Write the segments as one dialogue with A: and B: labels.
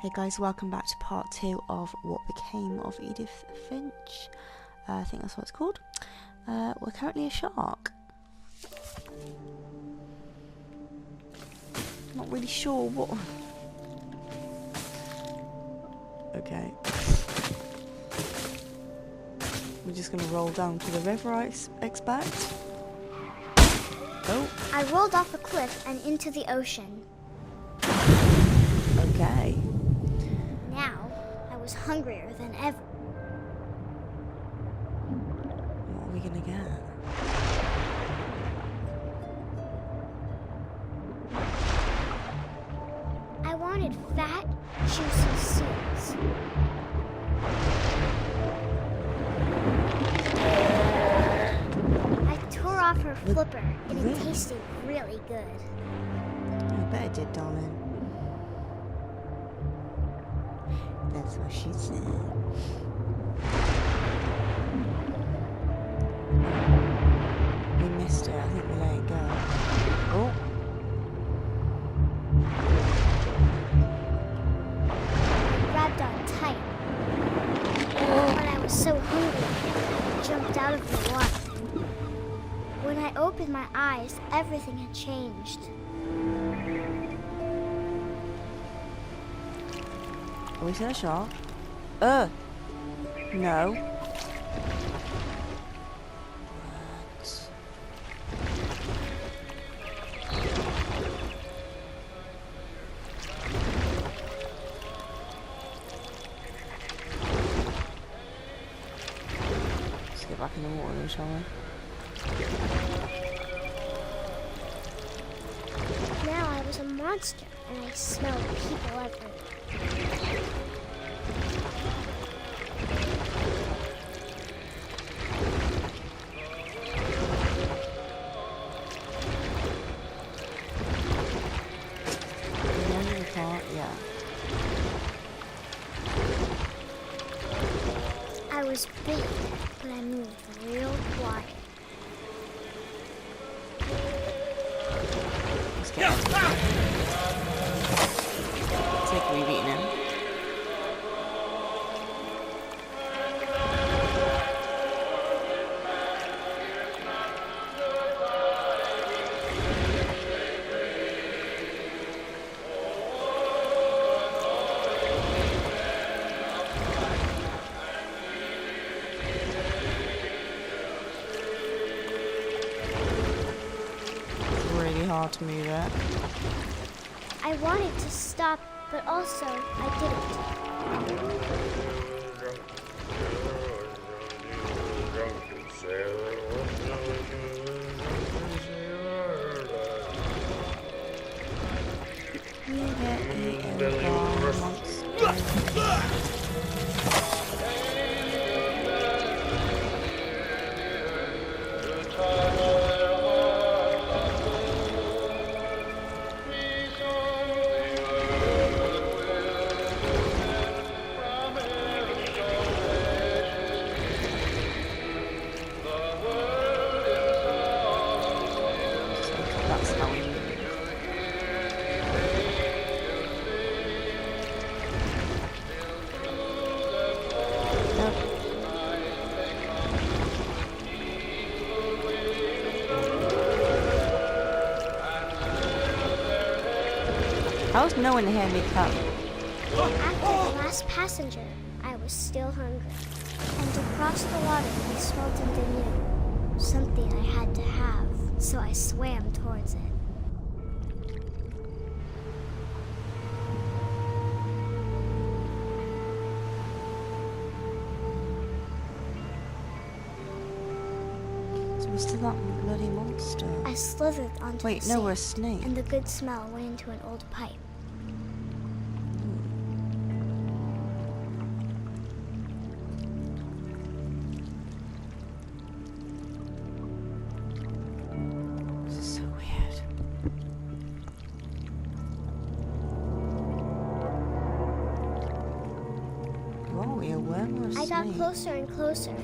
A: Hey guys, welcome back to part 2 of What Became of Edith Finch. I think that's what it's called. We're currently a shark. Not really sure what... Okay. We're just going to roll down to the river, I expect. Oh.
B: I rolled off a cliff and into the ocean.
A: Okay.
B: Now, I was hungrier than ever.
A: What are we gonna get?
B: I wanted fat, juicy seeds. I tore off her flipper, and it tasted really good.
A: I bet it did, darling. That's what she said. We missed it. I think we let it go. Oh.
B: I grabbed on tight. But I was so hungry, I jumped out of the water. When I opened my eyes, everything had changed.
A: Are we still a shark? No. What? Let's get back in the water then, shall we?
B: Now I was a monster, and I smelled people everywhere.
A: Yeah.
B: I was big, but I moved real quiet.
A: Let's get him. It's like we've eaten him. Hard to move it.
B: I wanted to stop, but also I didn't. How's no one hear me come? After the last passenger, I was still hungry. And across the water, I smelled something new. Something I had to have, so I swam towards it.
A: So we're still that bloody monster.
B: I slithered onto
A: Wait,
B: the
A: no,
B: sand,
A: we're a snake.
B: and the good smell went into an old pipe.
A: This is so weird. What are we, a worm or a snake?
B: I got closer and closer.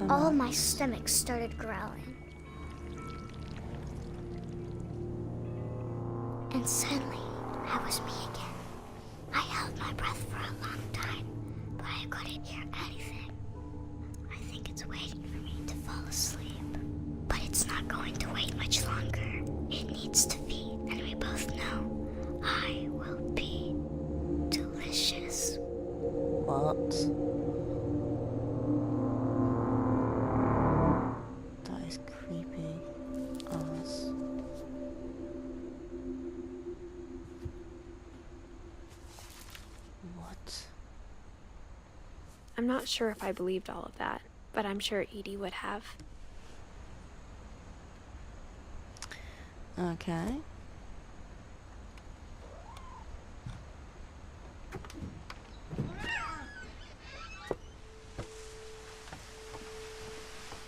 B: all my stomach started growling. And suddenly, I was me again. I held my breath for a long time, but I couldn't hear anything. I think it's waiting for me to fall asleep. But it's not going to wait much longer. It needs to feed, and we both know I will be delicious.
A: What? That is creepy. Ass. What?
C: I'm not sure if I believed all of that, but I'm sure Edie would have.
A: Okay.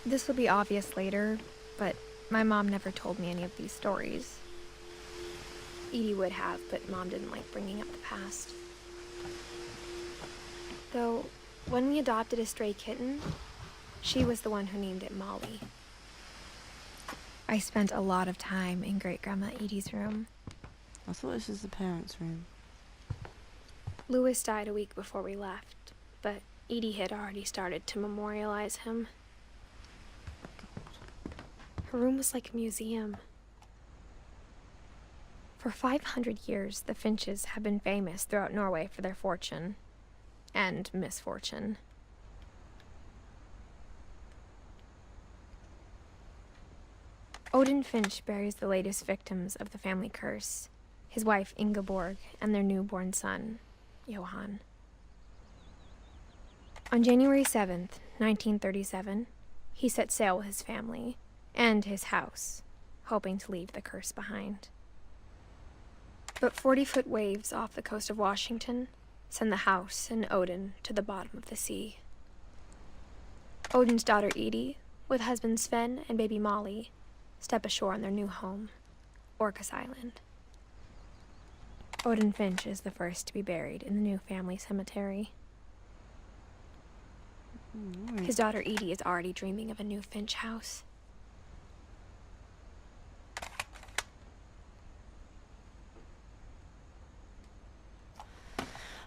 C: This will be obvious later, but my mom never told me any of these stories. Edie would have, but Mom didn't like bringing up the past. Though, when we adopted a stray kitten, she was the one who named it Molly. I spent a lot of time in Great-Grandma Edie's room.
A: I thought this was the parents' room.
C: Louis died a week before we left, but Edie had already started to memorialize him. Her room was like a museum. For 500 years, the Finches have been famous throughout Norway for their fortune and misfortune. Odin Finch buries the latest victims of the family curse, his wife Ingeborg and their newborn son, Johan. On January 7th, 1937, he set sail with his family and his house, hoping to leave the curse behind. But 40-foot waves off the coast of Washington send the house and Odin to the bottom of the sea. Odin's daughter Edie, with husband Sven and baby Molly, step ashore on their new home, Orcas Island. Odin Finch is the first to be buried in the new family cemetery. His daughter Edie is already dreaming of a new Finch house.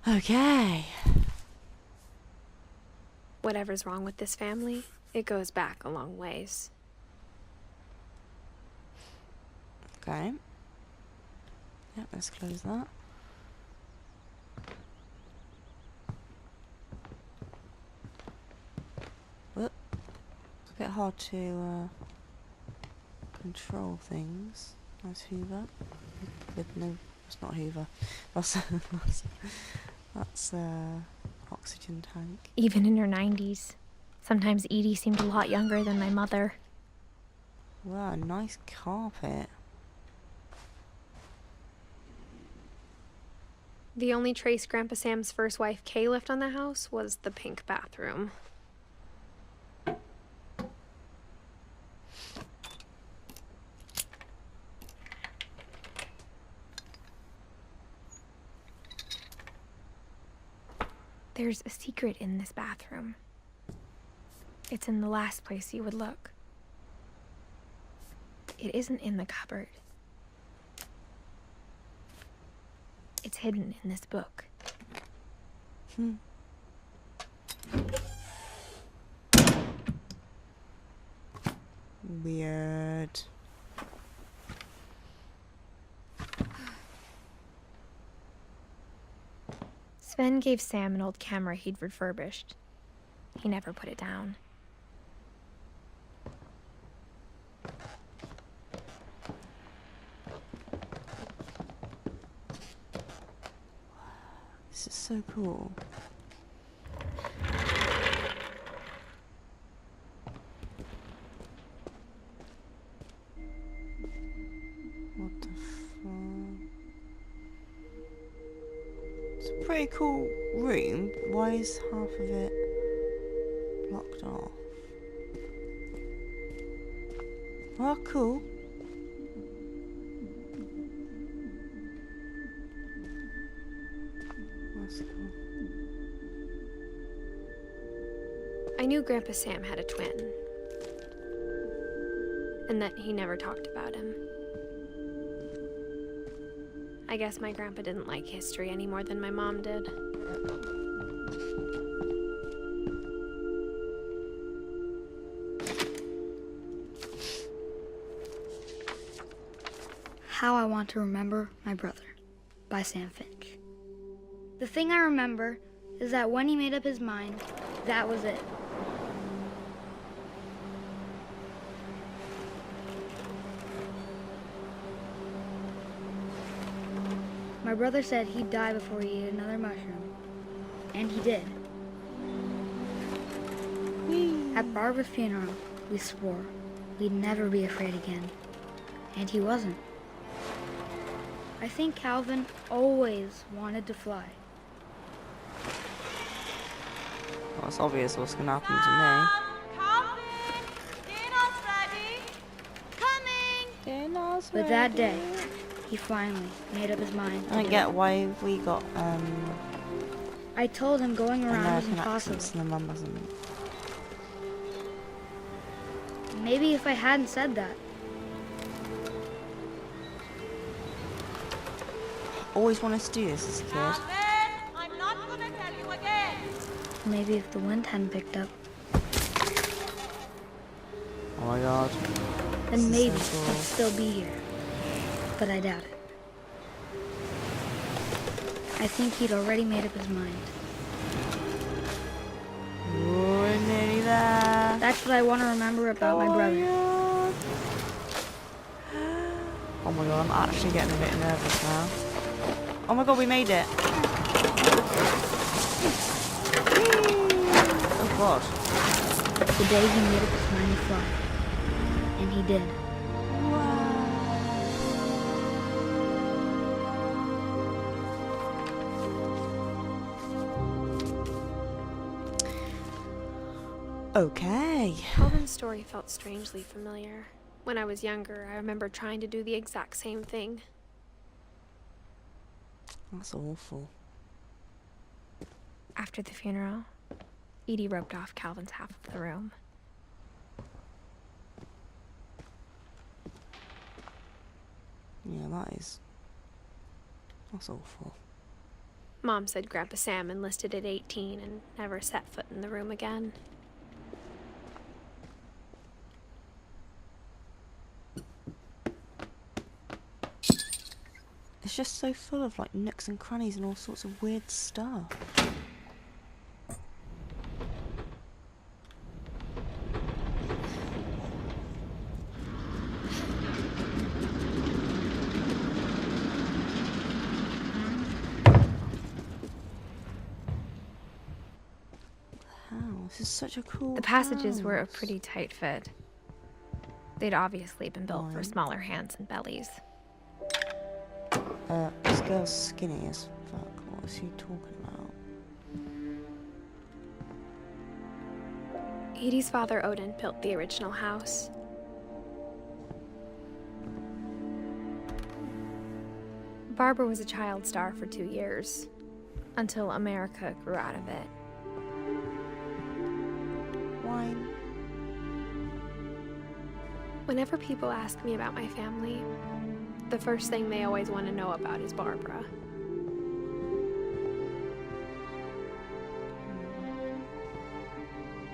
A: Okay.
C: Whatever's wrong with this family, it goes back a long ways.
A: Okay. Yep, let's close that. Whoop. It's a bit hard to control things. Nice Hoover. No, it's not Hoover. That's oxygen tank.
C: Even in her 90s, sometimes Edie seemed a lot younger than my mother.
A: Wow, nice carpet.
C: The only trace Grandpa Sam's first wife Kay left on the house was the pink bathroom. There's a secret in this bathroom. It's in the last place you would look. It isn't in the cupboard. It's hidden in this book.
A: Weird.
C: Sven gave Sam an old camera he'd refurbished. He never put it down.
A: This is so cool. What the fuck? It's a pretty cool room. Why is half of it blocked off? Oh, cool. That's cool.
C: I I knew Grandpa Sam had a twin, and that he never talked about him. I guess my grandpa didn't like history any more than my mom did.
D: How I Want to Remember My Brother by Sam Finch. The thing I remember is that when he made up his mind, that was it. My brother said he'd die before he ate another mushroom, and he did. At Barbara's funeral, we swore we'd never be afraid again, and he wasn't. I think Calvin always wanted to fly.
A: Well, it's obvious what's going to happen to
E: Calvin, dinner's ready. Coming.
A: me. Dinner's
D: But that day, he finally made up his mind.
A: I don't get why we got
D: I told him going around was
A: American
D: impossible.
A: accents and the mum doesn't.
D: Maybe if I hadn't said that,
A: Always wanted to do this as a kid.
E: Calvin, I'm not gonna tell you again.
D: maybe if the wind hadn't picked up,
A: Oh my god.
D: then
A: This is
D: maybe
A: so cool.
D: I'd still be here. But I doubt it. I think he'd already made up his mind.
A: We're nearly there.
D: That's what I want to remember about my brother.
A: God. Oh my god, I'm actually getting a bit nervous now. Oh my god, we made it. Oh god.
D: The day he made up his mind to fly. And he did.
A: Okay.
C: Calvin's story felt strangely familiar. When I was younger, I remember trying to do the exact same thing.
A: That's awful.
C: After the funeral, Edie roped off Calvin's half of the room.
A: Yeah, that's awful.
C: Mom said Grandpa Sam enlisted at 18 and never set foot in the room again.
A: It's just so full of like nooks and crannies and all sorts of weird stuff. Wow, this is such a cool
C: The passages were a
A: house.
C: pretty tight fit. They'd obviously been built for
A: Fine.
C: smaller hands and bellies.
A: This girl's skinny as fuck. What is he talking about?
C: Edie's father, Odin, built the original house. Barbara was a child star for 2 years, until America grew out of it.
A: Wine.
C: Whenever people ask me about my family, the first thing they always want to know about is Barbara.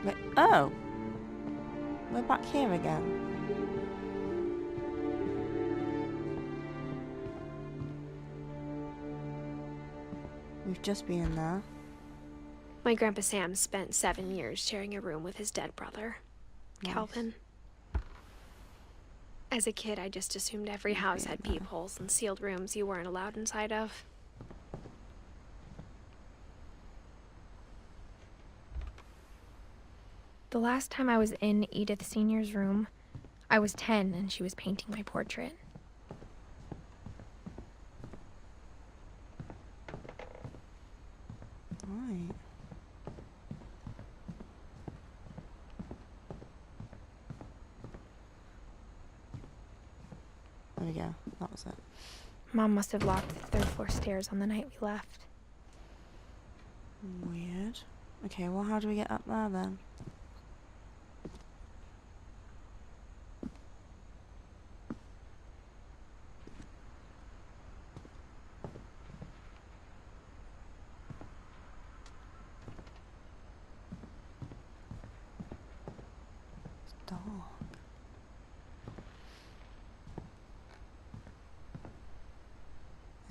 A: Wait, oh! We're back here again. We've just been in there.
C: My Grandpa Sam spent 7 years sharing a room with his dead brother,
A: Nice.
C: Calvin. As a kid, I just assumed every house had peepholes and sealed rooms you weren't allowed inside of. The last time I was in Edith Sr.'s room, I was 10 and she was painting my portrait.
A: Right. There we go. That was it.
C: Mom must have locked the third floor stairs on the night we left.
A: Weird. Okay, well, how do we get up there then?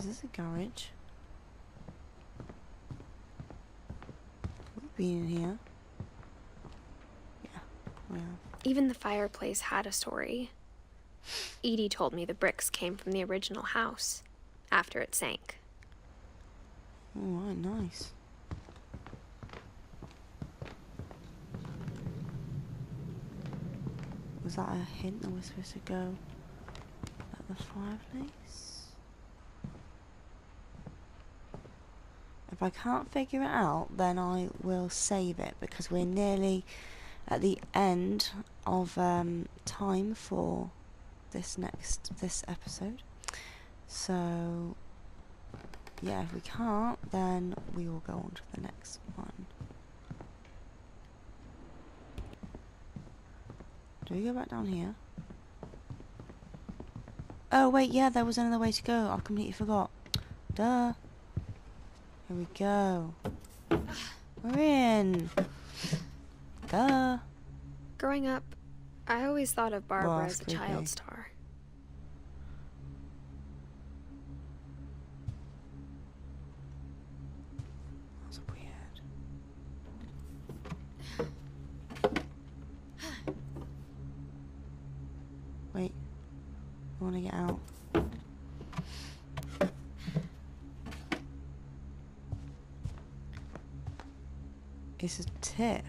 A: this a garage? We've been in here. Yeah, we have.
C: Even the fireplace had a story. Edie told me the bricks came from the original house after it sank.
A: Alright, nice. Was that a hint that we're supposed to go at the fireplace? If I can't figure it out, then I will save it, because we're nearly at the end of time for this episode. So yeah, if we can't, then we will go on to the next one. Do we go back down here? Oh wait, yeah, there was another way to go. I completely forgot. Duh. Here we go. We're in. Duh.
C: Growing up, I always thought of Barbara
A: Well,
C: as a
A: creepy.
C: child star.
A: That's weird. Wait. I want to get out. It's a tip.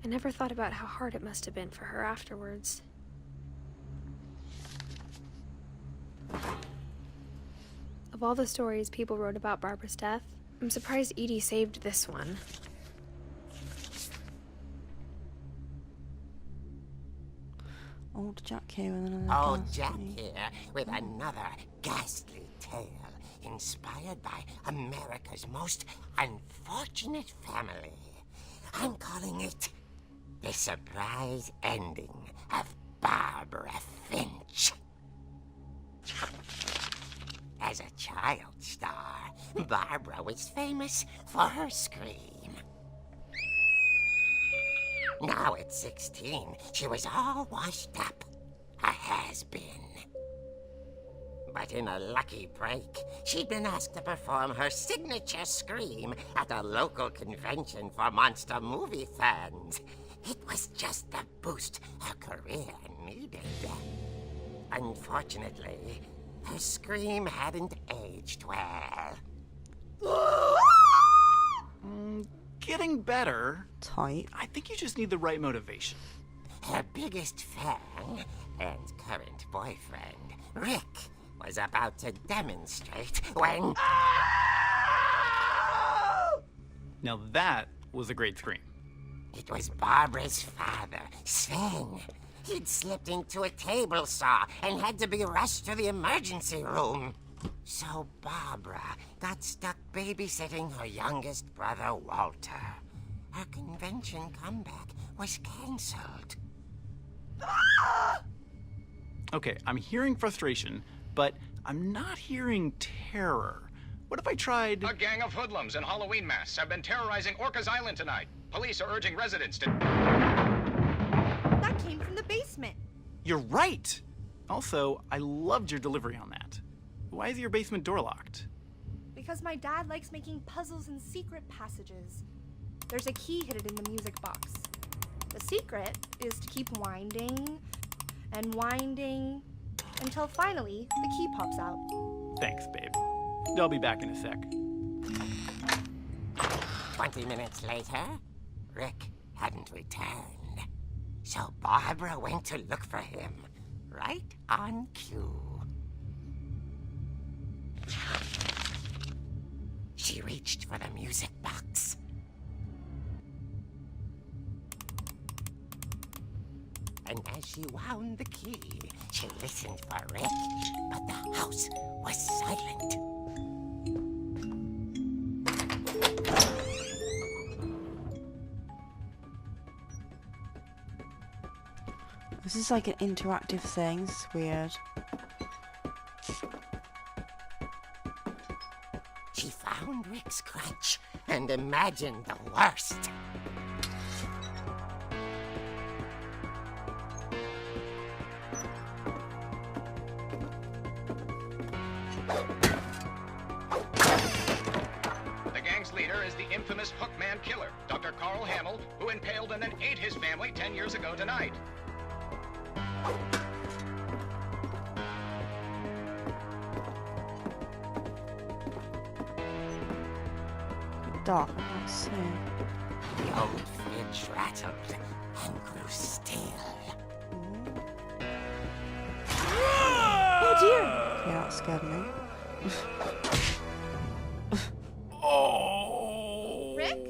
C: I never thought about how hard it must have been for her afterwards. Of all the stories people wrote about Barbara's death, I'm surprised Edie saved this one.
A: Old Jack here with another
F: Old
A: ghastly-
F: Jack here with another ghastly tale inspired by America's most unfortunate family. I'm calling it The Surprise Ending of Barbara Finch. As a child star, Barbara was famous for her scream. Now at 16, she was all washed up, a has-been. But in a lucky break, she'd been asked to perform her signature scream at a local convention for monster movie fans. It was just the boost her career needed. Unfortunately, her scream hadn't aged well.
G: Getting better.
A: Tight.
G: I think you just need the right motivation.
F: Her biggest fan and current boyfriend, Rick, was about to demonstrate when...
G: Now that was a great scream.
F: It was Barbara's father, Sven. He'd slipped into a table saw and had to be rushed to the emergency room. So Barbara got stuck babysitting her youngest brother, Walter. Her convention comeback was cancelled.
G: Okay, I'm hearing frustration, but I'm not hearing terror. What if I tried...
H: A gang of hoodlums in Halloween masks have been terrorizing Orcas Island tonight. Police are urging residents to...
E: That came from the basement.
G: You're right! Also, I loved your delivery on that. Why is your basement door locked?
E: Because my dad likes making puzzles and secret passages. There's a key hidden in the music box. The secret is to keep winding and winding until finally the key pops out.
G: Thanks, babe. I'll be back in a sec.
F: 20 minutes later, Rick hadn't returned. So Barbara went to look for him, right on cue. She reached for the music box. And as she wound the key, she listened for Rick, but the house was silent.
A: This is like an interactive thing. It's weird.
F: She found Rick's crutch and imagined the worst.
H: there is the infamous Hookman killer, Dr. Carl Hamill, who impaled and then ate his family 10 years ago tonight.
A: Dark. Let's see.
F: The old fridge rattled and grew still.
A: Oh dear! Yeah, that scared me.
G: Oh!
E: Rick?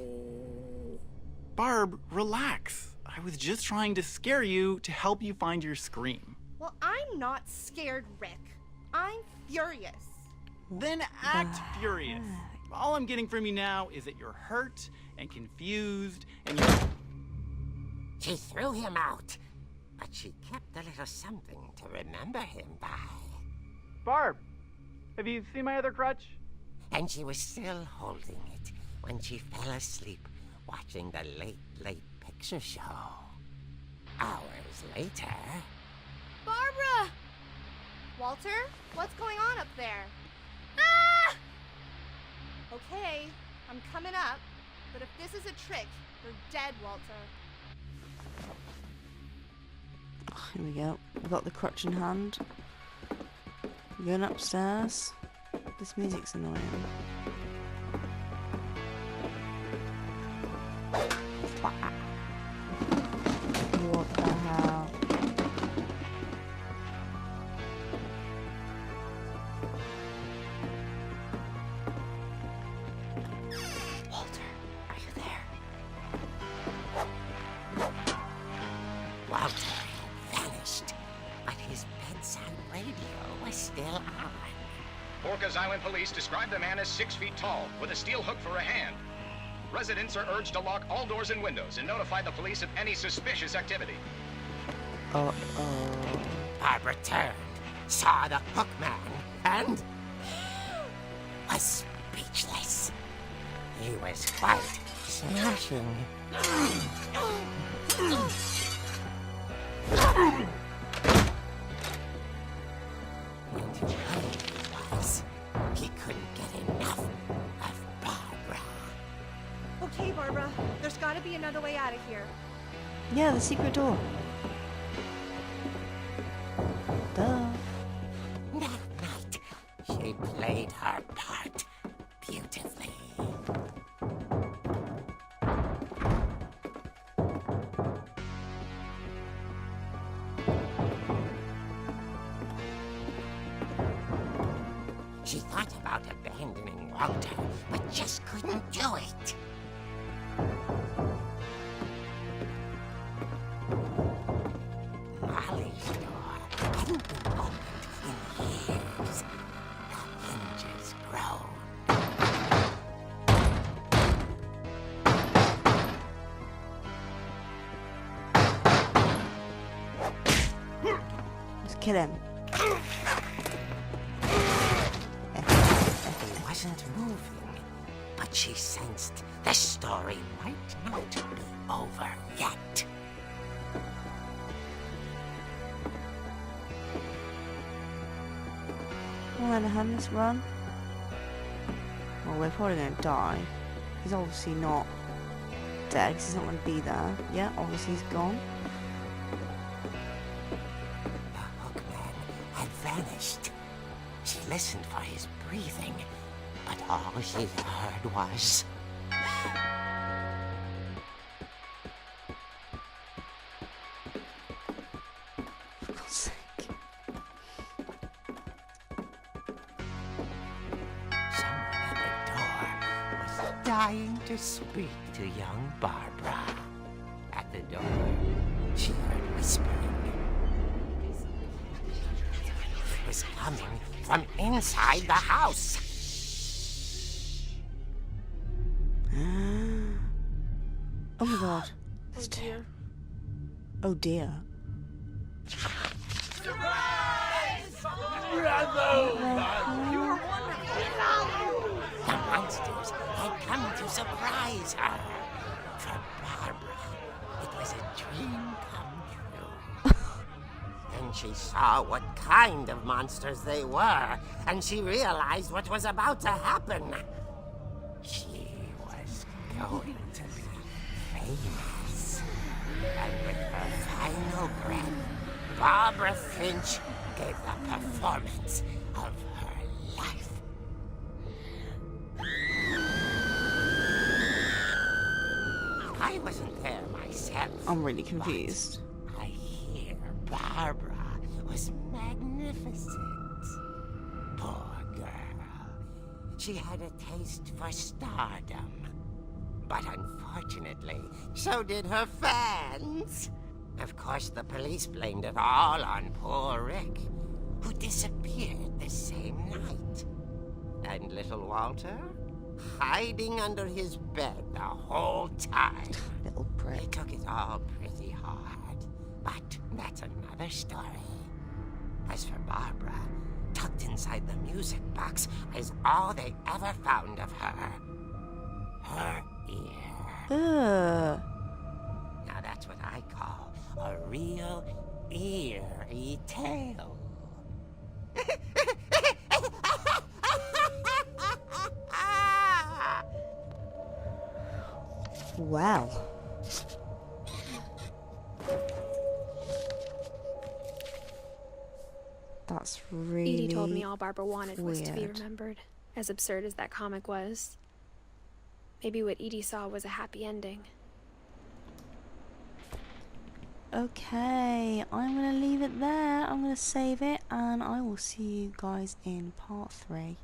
G: Barb, relax. I was just trying to scare you to help you find your scream.
E: Well, I'm not scared, Rick. I'm furious.
G: Then act furious. All I'm getting from you now is that you're hurt and confused and you're...
F: She threw him out, but she kept a little something to remember him by.
G: Barb, have you seen my other crutch?
F: And she was still holding it when she fell asleep watching the late picture show. Hours later...
E: Barbara! Walter, what's going on up there? Ah! Okay, I'm coming up, but if this is a trick, you're dead, Walter.
A: Here we go. I've got the crutch in hand. We're going upstairs. This music's annoying. What the hell? Walter, are you there?
F: Walter had vanished, but his bedside radio was still on.
H: Orcas Island police describe the man as 6 feet tall, with a steel hook for a hand. Residents are urged to lock all doors and windows and notify the police of any suspicious activity.
A: Uh-oh.
F: Barbara turned, saw the hook man, and was speechless. He was quite smashing. And he was. He couldn't get enough of Barbara.
E: Okay, Barbara, there's gotta be another way out of here.
A: Yeah, the secret door. Duh.
F: That night, she played her part beautifully. She thought about abandoning Walter, but just couldn't do it. Molly's door hadn't been opened in years. The hinges groaned.
A: Let's kill him.
F: He wasn't moving, but she sensed the story might not be over yet.
A: Come on, let let's run. Well, we're probably gonna die. He's obviously not dead, 'cause he's not gonna be there. Yeah, obviously he's gone.
F: The hookman had vanished. She listened for his breathing, but all she heard was...
A: For God's sake.
F: Someone at the door was dying to speak to young Barbara. At the door, she heard whispering. It was coming from inside the house.
A: Oh my God.
E: Oh dear.
A: Oh dear.
F: The monsters had come to surprise her. For Barbara, it was a dream come true. Then she saw what kind of monsters they were, and she realized what was about to happen. She was famous. And with her final breath, Barbara Finch gave the performance of her life. I wasn't there myself.
A: I'm really confused.
F: But I hear Barbara was magnificent. Poor girl. She had a taste for stardom. But unfortunately, so did her fans. Of course, the police blamed it all on poor Rick, who disappeared the same night. And little Walter? Hiding under his bed the whole time.
A: Little
F: They
A: prick.
F: took it all pretty hard. But that's another story. As for Barbara, tucked inside the music box is all they ever found of her. Her ear.
A: Ugh.
F: Now that's what I call a real eerie tale.
A: Well. That's really
C: Edie told me all Barbara wanted was to be
A: weird.
C: remembered, as absurd as that comic was. Maybe what Edie saw was a happy ending.
A: Okay, I'm going to leave it there. I'm going to save it, and I will see you guys in part 3.